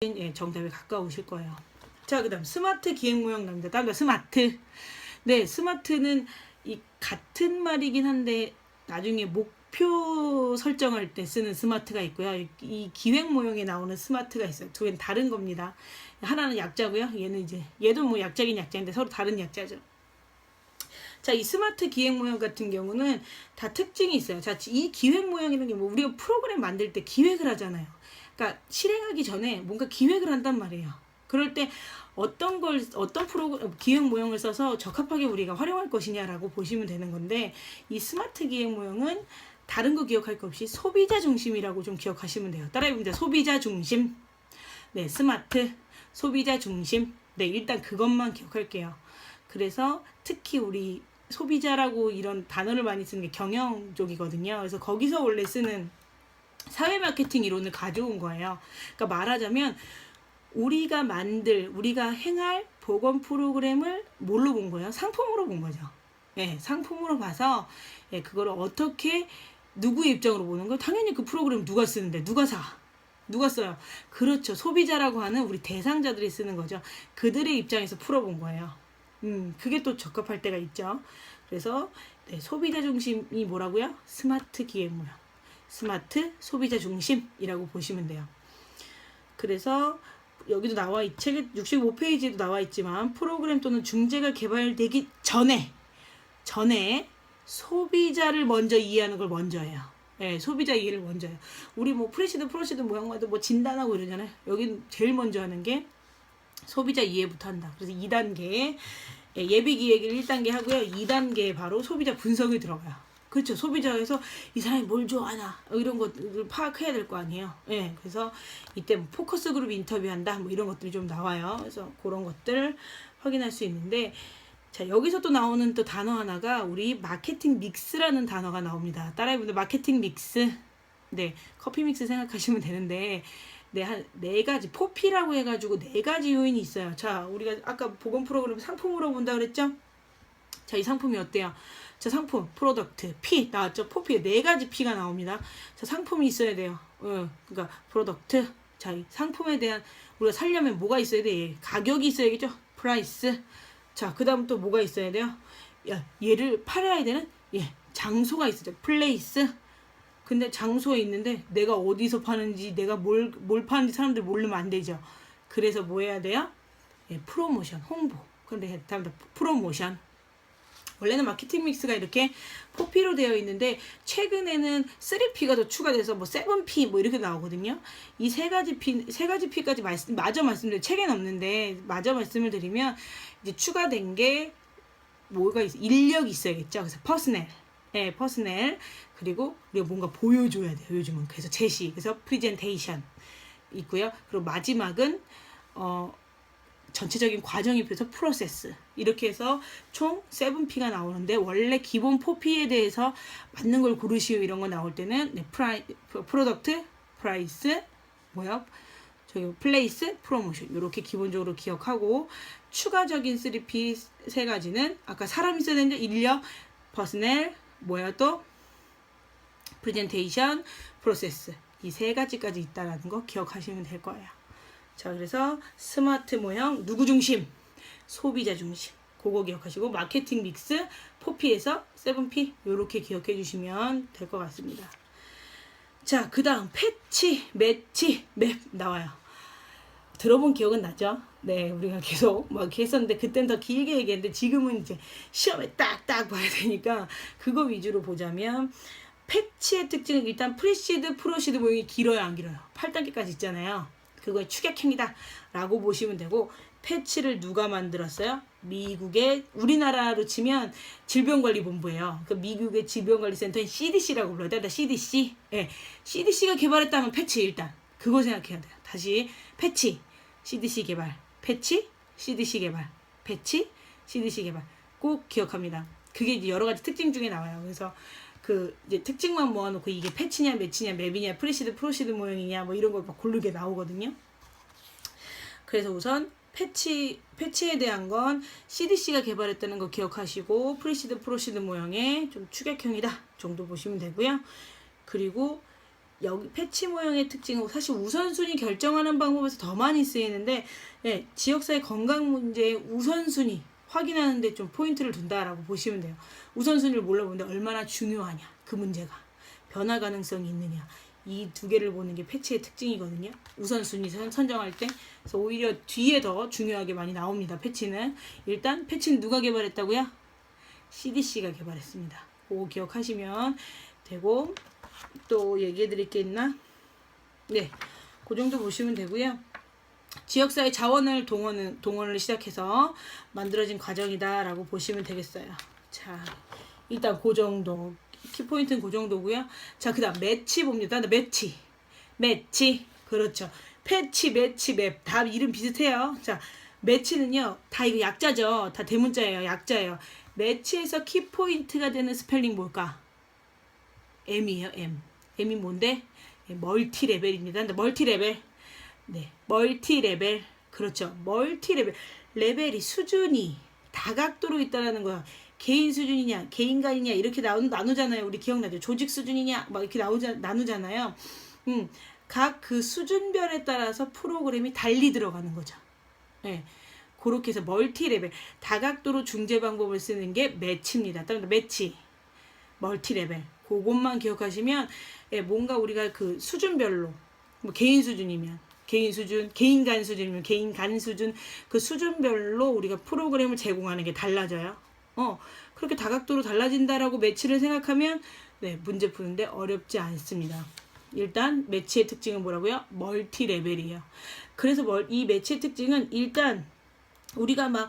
예, 정답에 가까우실 거예요. 자, 그 다음 스마트 기획 모형 나옵니다. 다음 스마트. 네, 스마트는 이 같은 말이긴 한데 나중에 목표 설정할 때 쓰는 스마트가 있고요. 이 기획 모형에 나오는 스마트가 있어요. 두 개는 다른 겁니다. 하나는 약자고요. 얘도 뭐 약자긴 약자인데 서로 다른 약자죠. 자, 이 스마트 기획 모형 같은 경우는 다 특징이 있어요. 자, 이 기획 모형이라는 게 뭐 우리가 프로그램 만들 때 기획을 하잖아요. 그러니까 실행하기 전에 뭔가 기획을 한단 말이에요. 그럴 때 어떤 기획 모형을 써서 적합하게 우리가 활용할 것이냐라고 보시면 되는 건데, 이 스마트 기획 모형은 다른 거 기억할 거 없이 소비자 중심이라고 좀 기억하시면 돼요. 따라해봅니다. 소비자 중심. 네, 스마트, 소비자 중심. 네, 일단 그것만 기억할게요. 그래서 특히 우리 소비자라고 이런 단어를 많이 쓰는 게 경영 쪽이거든요. 그래서 거기서 원래 쓰는 사회 마케팅 이론을 가져온 거예요. 그러니까 말하자면 우리가 행할 보건 프로그램을 뭘로 본 거예요? 상품으로 본 거죠. 예, 상품으로 봐서 그거를 어떻게 누구의 입장으로 보는 거예요? 당연히 그 프로그램 누가 쓰는데 누가 써요? 그렇죠. 소비자라고 하는 우리 대상자들이 쓰는 거죠. 그들의 입장에서 풀어본 거예요. 그게 또 적합할 때가 있죠. 그래서 소비자 중심이 뭐라고요? 스마트 기획 모형. 스마트 소비자 중심이라고 보시면 돼요. 그래서 여기도 나와 이 책에 65페이지에도 나와 있지만 프로그램 또는 중재가 개발되기 전에 소비자를 먼저 이해하는 걸 먼저 해요. 네, 소비자 이해를 먼저 해요. 우리 뭐 프로시드 모형마다 뭐 진단하고 이러잖아요. 여기 제일 먼저 하는 게 소비자 이해부터 한다. 그래서 2단계 예비 기획을 1단계 하고요. 2단계에 바로 소비자 분석이 들어가요. 그렇죠. 소비자에서 이 사람이 뭘 좋아하나 이런 것들을 파악해야 될 거 아니에요. 예. 그래서 이때 뭐 포커스 그룹 인터뷰한다 뭐 이런 것들이 좀 나와요. 그래서 그런 것들 확인할 수 있는데, 자, 여기서 또 나오는 또 단어 하나가 우리 마케팅 믹스라는 단어가 나옵니다. 따라해보면 마케팅 믹스. 네, 커피 믹스 생각하시면 되는데, 한 4가지, 포피라고 해가지고 4가지 요인이 있어요. 자, 우리가 아까 보건 프로그램 상품으로 본다 그랬죠? 자, 이 상품이 어때요? 자, 상품, 프로덕트, P 나왔죠? 포피에 4가지 P가 나옵니다. 자, 상품이 있어야 돼요. 그러니까 프로덕트. 자, 이 상품에 대한 우리가 살려면 뭐가 있어야 돼? 가격이 있어야겠죠? 프라이스. 자, 그 다음 또 뭐가 있어야 돼요? 얘를 팔아야 되는 장소가 있어야 돼요. 플레이스. 근데 장소에 있는데 내가 어디서 파는지, 내가 뭘 파는지 사람들 모르면 안 되죠. 그래서 뭐 해야 돼요? 프로모션, 홍보. 근데 다음 프로모션. 원래는 마케팅 믹스가 이렇게 4P로 되어 있는데 최근에는 3P가 더 추가돼서 뭐 7P 뭐 이렇게 나오거든요. 이 세 가지 P까지 마저 말씀드려 책에는 없는데 마저 말씀을 드리면 이제 추가된 게 뭐가 있어? 인력이 있어야겠죠. 그래서 퍼스넬. 그리고 우리가 뭔가 보여줘야 돼요. 요즘은. 그래서 제시. 그래서 프리젠테이션 있고요. 그리고 마지막은 전체적인 과정이 필요해서 프로세스. 이렇게 해서 총 7P가 나오는데, 원래 기본 4P에 대해서 맞는 걸 고르시오 이런 거 나올 때는 프로덕트, 프라이스, 플레이스, 프로모션 이렇게 기본적으로 기억하고, 추가적인 3P 3가지는 아까 사람 있어야 되는데 인력, 퍼스넬, 또 프레젠테이션, 프로세스, 이 3가지까지 있다라는 거 기억하시면 될 거예요. 자, 그래서 스마트 모형 누구 중심? 소비자 중심. 그거 기억하시고, 마케팅 믹스 4P에서 7P 이렇게 기억해 주시면 될 것 같습니다. 자, 그 다음 패치, 매치, 맵 나와요. 들어본 기억은 나죠? 네, 우리가 계속 막 이렇게 했었는데 그때는 더 길게 얘기했는데 지금은 이제 시험에 딱딱 봐야 되니까 그거 위주로 보자면, 패치의 특징은 일단 프리시드, 프로시드 모형이 길어요, 안 길어요? 8단계까지 있잖아요. 그거의 축약형이다 라고 보시면 되고, 패치를 누가 만들었어요? 미국의, 우리나라로 치면 질병관리본부예요. 그 미국의 질병관리센터인 CDC라고 불러요. CDC. CDC가 개발했다면 패치, 일단 그거 생각해야 돼요. 다시 패치, CDC 개발, 패치, CDC 개발, 패치, CDC 개발 꼭 기억합니다. 그게 이제 여러 가지 특징 중에 나와요. 그래서 이제 특징만 모아놓고 이게 패치냐, 매치냐, 맵이냐, 프리시드, 프로시드 모형이냐 뭐 이런 걸 막 고르게 나오거든요. 그래서 우선 패치에 대한 건 CDC가 개발했다는 거 기억하시고, 프리시드, 프로시드 모형의 좀 축약형이다 정도 보시면 되고요. 그리고 여기 패치 모형의 특징은 사실 우선순위 결정하는 방법에서 더 많이 쓰이는데, 예, 지역사회 건강 문제의 우선순위 확인하는 데 좀 포인트를 둔다라고 보시면 돼요. 우선순위를 몰라보는데 얼마나 중요하냐, 그 문제가 변화 가능성이 있느냐, 이 두 개를 보는 게 패치의 특징이거든요. 우선순위 선정할 때. 그래서 오히려 뒤에 더 중요하게 많이 나옵니다. 패치는. 일단 패치는 누가 개발했다고요? CDC가 개발했습니다. 그거 기억하시면 되고, 또 얘기해 드릴 게 있나? 네, 그 정도 보시면 되고요. 지역사회 자원을 동원을 시작해서 만들어진 과정이다라고 보시면 되겠어요. 자, 일단 그 정도. 키포인트는 그 정도고요. 자, 그 다음 매치 봅니다. 매치. 그렇죠. 패치, 매치, 맵. 다 이름 비슷해요. 자, 매치는요, 다 이거 약자죠. 다 대문자예요. 약자예요. 매치에서 키포인트가 되는 스펠링 뭘까? M이에요. M이 뭔데? 멀티레벨입니다. 멀티레벨. 네, 멀티레벨. 그렇죠. 멀티레벨. 레벨이, 수준이 다각도로 있다라는 거야. 개인 수준이냐, 개인간이냐, 이렇게 나누잖아요. 우리 기억나죠? 조직 수준이냐, 막 이렇게 나누잖아요. 각 그 수준별에 따라서 프로그램이 달리 들어가는 거죠. 네. 그렇게 해서 멀티레벨, 다각도로 중재 방법을 쓰는 게 매치입니다. 따라서 매치, 멀티레벨. 그것만 기억하시면, 예, 뭔가 우리가 그 수준별로, 뭐 개인 수준이면 개인 수준, 개인간 수준이면 개인간 수준, 그 수준별로 우리가 프로그램을 제공하는 게 달라져요. 그렇게 다각도로 달라진다라고 매치를 생각하면, 네, 문제 푸는데 어렵지 않습니다. 일단 매치의 특징은 뭐라고요? 멀티레벨이에요. 그래서 이 매치의 특징은 일단 우리가 막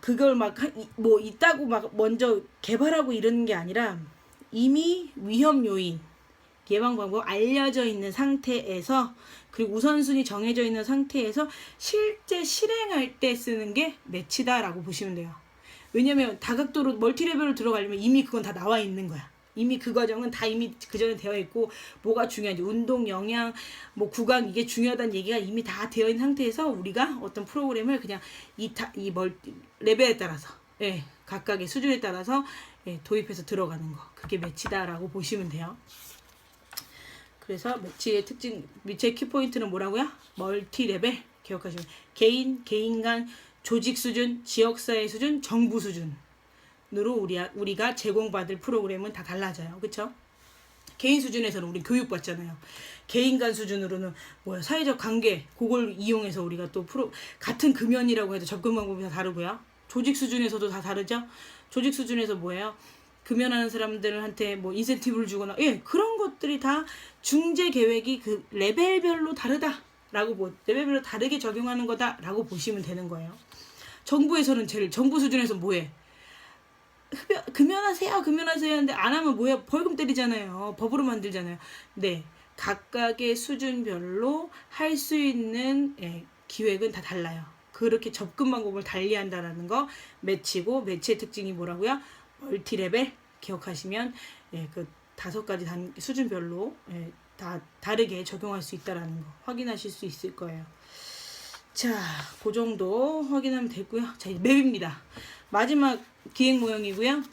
그걸 막 뭐 있다고 막 먼저 개발하고 이러는 게 아니라 이미 위험 요인, 예방 방법 알려져 있는 상태에서, 그리고 우선순위 정해져 있는 상태에서 실제 실행할 때 쓰는 게 매치다라고 보시면 돼요. 왜냐면 다각도로 멀티레벨로 들어가려면 이미 그건 다 나와 있는 거야. 이미 그 과정은 다 이미 그 전에 되어 있고, 뭐가 중요한지, 운동, 영양, 뭐 구강, 이게 중요하다는 얘기가 이미 다 되어 있는 상태에서 우리가 어떤 프로그램을 그냥 레벨에 따라서, 예, 각각의 수준에 따라서, 예, 도입해서 들어가는 거, 그게 매치다라고 보시면 돼요. 그래서 매치의 특징, 매치의 키포인트는 뭐라고요? 멀티레벨. 기억하시면 개인, 개인간, 조직 수준, 지역사회 수준, 정부 수준으로 우리가 제공받을 프로그램은 다 달라져요. 그쵸? 개인 수준에서는 우리 교육받잖아요. 개인간 수준으로는 뭐야, 사회적 관계, 그걸 이용해서 우리가 또 같은 금연이라고 해도 접근 방법이 다 다르고요. 조직 수준에서도 다 다르죠? 조직 수준에서 뭐예요? 금연하는 사람들한테 뭐 인센티브를 주거나, 예, 그런 것들이 다 중재 계획이 그 레벨별로 다르다라고, 레벨별로 다르게 적용하는 거다라고 보시면 되는 거예요. 정부에서는 정부 수준에서 뭐해? 금연하세요 하는데 안 하면 뭐야? 벌금 때리잖아요. 법으로 만들잖아요. 네, 각각의 수준별로 할 수 있는, 예, 기획은 다 달라요. 그렇게 접근 방법을 달리한다라는 거 매치고, 매치의 특징이 뭐라고요? 멀티레벨. 기억하시면, 예, 그 5가지 수준별로, 예, 다 다르게 적용할 수 있다라는 거 확인하실 수 있을 거예요. 자, 그 정도 확인하면 되고요. 자, 이제 맵입니다. 마지막 기획 모형이고요.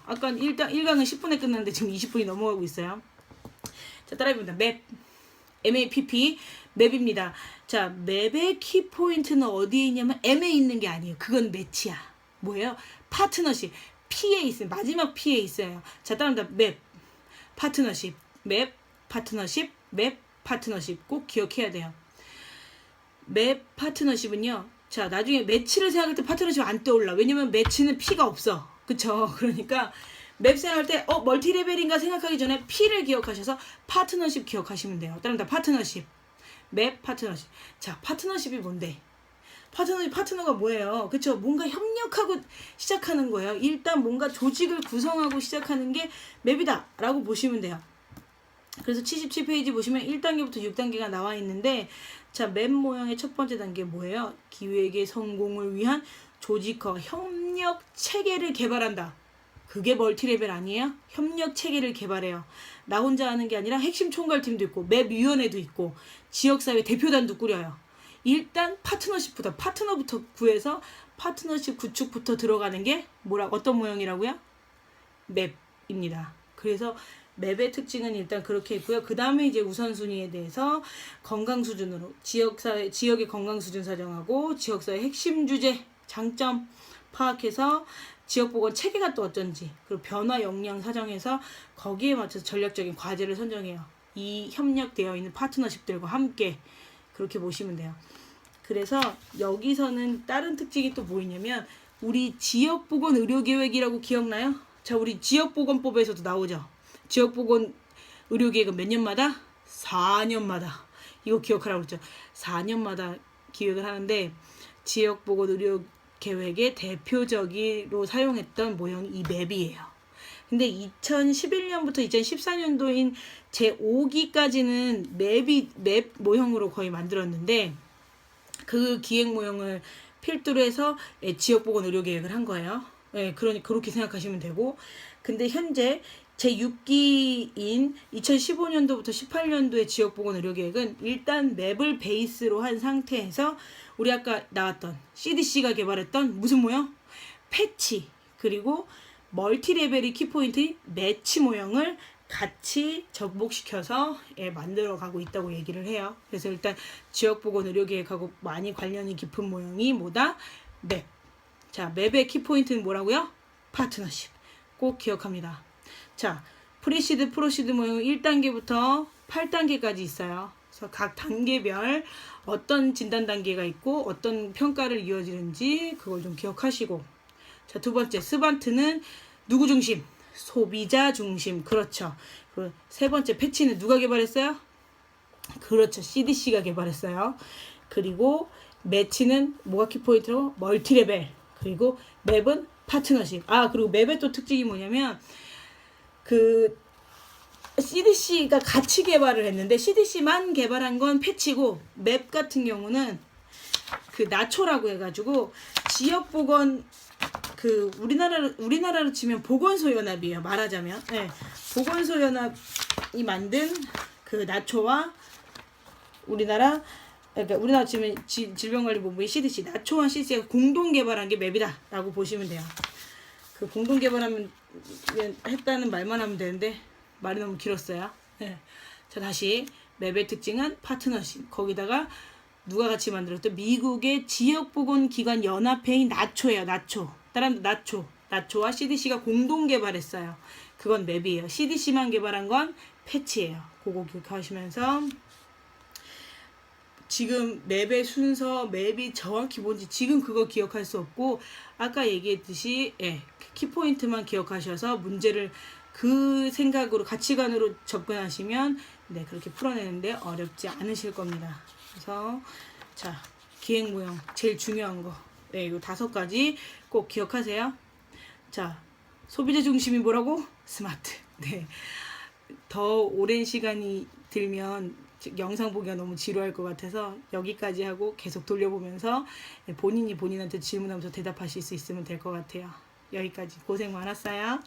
아까 1강은 10분에 끝났는데 지금 20분이 넘어가고 있어요. 자, 따라해봅니다. 맵, MAPP, 맵입니다. 자, 맵의 키포인트는 어디에 있냐면 M에 있는 게 아니에요. 그건 매치야. 뭐예요? 파트너십. P에 있어요. 마지막 P에 있어요. 자, 따라합니다. 맵, 파트너십, 맵, 파트너십, 맵, 파트너십. 꼭 기억해야 돼요. 맵 파트너십은요, 자, 나중에 매치를 생각할 때 파트너십 안 떠올라. 왜냐면 매치는 P가 없어. 그쵸? 그러니까 맵 생각할 때 멀티레벨인가 생각하기 전에 P를 기억하셔서 파트너십 기억하시면 돼요. 따라합니다. 파트너십, 맵 파트너십. 자, 파트너십이 뭔데? 파트너가 뭐예요? 그쵸? 뭔가 협력하고 시작하는 거예요. 일단 뭔가 조직을 구성하고 시작하는 게 맵이다 라고 보시면 돼요. 그래서 77페이지 보시면 1단계부터 6단계가 나와 있는데, 자, 맵 모형의 첫 번째 단계 뭐예요? 기획의 성공을 위한 조직화 협력 체계를 개발한다. 그게 멀티레벨 아니에요? 협력 체계를 개발해요. 나 혼자 하는 게 아니라 핵심 총괄팀도 있고, 맵 위원회도 있고, 지역사회 대표단도 꾸려요. 일단 파트너부터 구해서 파트너십 구축부터 들어가는 게 어떤 모형이라고요? 맵입니다. 그래서 맵의 특징은 일단 그렇게 있고요. 그 다음에 이제 우선순위에 대해서 건강 수준으로 지역의 건강 수준 사정하고 지역사회 핵심 주제, 장점 파악해서 지역보건 체계가 또 어쩐지 그리고 변화 역량 사정해서 거기에 맞춰서 전략적인 과제를 선정해요. 이 협력되어 있는 파트너십들과 함께 그렇게 보시면 돼요. 그래서 여기서는 다른 특징이 또 뭐 있냐면 우리 지역보건 의료계획이라고 기억나요? 자, 우리 지역보건법에서도 나오죠. 지역보건 의료계획은 몇 년마다? 4년마다. 이거 기억하라고 그랬죠. 4년마다 기획을 하는데 지역보건 의료계획의 대표적으로 사용했던 모형이 이 맵이에요. 근데 2011년부터 2014년도인 제5기까지는 맵 모형으로 거의 만들었는데 그 기획 모형을 필두로 해서 지역보건 의료계획을 한 거예요. 그렇게 생각하시면 되고, 근데 현재 제6기인 2015년도부터 18년도의 지역보건 의료계획은 일단 맵을 베이스로 한 상태에서 우리 아까 나왔던 CDC가 개발했던 무슨 모형? 패치, 그리고 멀티레벨의 키포인트 매치 모형을 같이 접목시켜서 만들어가고 있다고 얘기를 해요. 그래서 일단 지역보건 의료계획하고 많이 관련이 깊은 모형이 뭐다? 맵. 자, 맵의 키포인트는 뭐라고요? 파트너십. 꼭 기억합니다. 자, 프리시드, 프로시드 모형은 1단계부터 8단계까지 있어요. 그래서 각 단계별 어떤 진단 단계가 있고 어떤 평가를 이어지는지 그걸 좀 기억하시고, 자, 두 번째 스반트는 누구 중심? 소비자 중심. 그렇죠. 그 세 번째 패치는 누가 개발했어요? 그렇죠. CDC가 개발했어요. 그리고 매치는 뭐가 키포인트로? 멀티레벨. 그리고 맵은 파트너십. 그리고 맵의 또 특징이 뭐냐면 그 CDC가 같이 개발을 했는데 CDC만 개발한 건 패치고 맵 같은 경우는 그 나초라고 해가지고 지역보건 그 우리나라로 치면 보건소연합이에요. 말하자면 보건소연합이 만든 그 나초와 우리나라 치면 질병관리본부의 CDC, 나초와 CDC가 공동 개발한 게 맵이다라고 보시면 돼요. 그 공동 개발하면 했다는 말만 하면 되는데 말이 너무 길었어요. 자, 다시 맵의 특징은 파트너십. 거기다가 누가 같이 만들었던 미국의 지역보건기관 연합회인 나초예요. 나초와 CDC가 공동 개발했어요. 그건 맵이에요. CDC만 개발한 건 패치예요. 그거 기억하시면서 지금 맵의 순서, 맵이 정확히 뭔지 지금 그거 기억할 수 없고 아까 얘기했듯이 키포인트만 기억하셔서 문제를 그 생각으로 가치관으로 접근하시면 그렇게 풀어내는데 어렵지 않으실 겁니다. 그래서 자, 기획 모형 제일 중요한 거 이거 5가지 꼭 기억하세요. 자, 소비자 중심이 뭐라고? 스마트. 더 오랜 시간이 들면 영상 보기가 너무 지루할 것 같아서 여기까지 하고 계속 돌려보면서 본인이 본인한테 질문하면서 대답하실 수 있으면 될 것 같아요. 여기까지 고생 많았어요.